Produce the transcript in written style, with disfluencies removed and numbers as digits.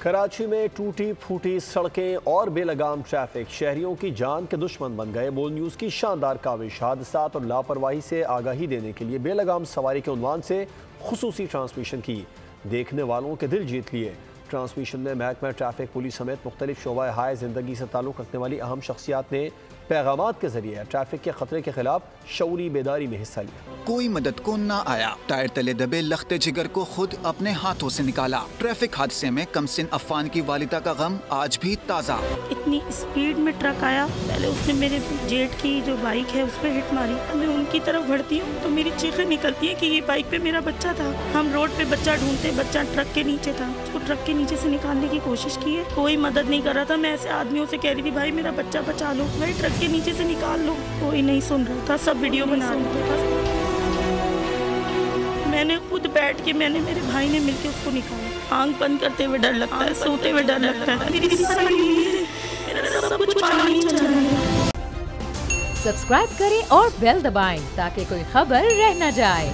कराची में टूटी फूटी सड़कें और बेलगाम ट्रैफिक शहरियों की जान के दुश्मन बन गए। बोल न्यूज़ की शानदार काविश हादसात और लापरवाही से आगाही देने के लिए बेलगाम सवारी के उन्वान से खुसूसी ट्रांसमिशन की, देखने वालों के दिल जीत लिए। ट्रांसमिशन में महकमा ट्रैफिक, पुलिस समेत मुख्तलिफ शोबा हाय जिंदगी से ताल्लुक़ रखने वाली अहम शख्सियात ने पैगामात के जरिए ट्रैफिक के खतरे के खिलाफ शऊरी बेदारी में हिस्सा लिया। कोई मदद को न आया, टायर तले दबे लखते जिगर को खुद अपने हाथों से निकाला। ट्रैफिक हादसे में कमसिन अफान की वालिदा का गम आज भी ताज़ा। इतनी स्पीड में ट्रक आया, पहले उसने मेरे जेठ की जो बाइक है उस पर हिट मारी। मैं उनकी तरफ बढ़ती हूँ तो मेरी चीखें निकलती है कि ये बाइक पे मेरा बच्चा था। हम रोड पे बच्चा ढूंढते, बच्चा ट्रक के नीचे था। उसको ट्रक के नीचे से निकालने की कोशिश की है, कोई मदद नहीं कर रहा था। मैं ऐसे आदमियों से कह रही थी, भाई मेरा बच्चा बचा लो, भाई ट्रक के नीचे से निकाल लो। कोई नहीं सुन रहा था, सब वीडियो बना रहे थे। मैंने खुद बैठ के मेरे भाई ने मिलके उसको निकाला। आंख बंद करते हुए डर लगता है, सोते हुए डर लगता है। मेरी सब कुछ पानी चल रहा है। सब्सक्राइब करें और बेल दबाएं ताकि कोई खबर रह न जाए।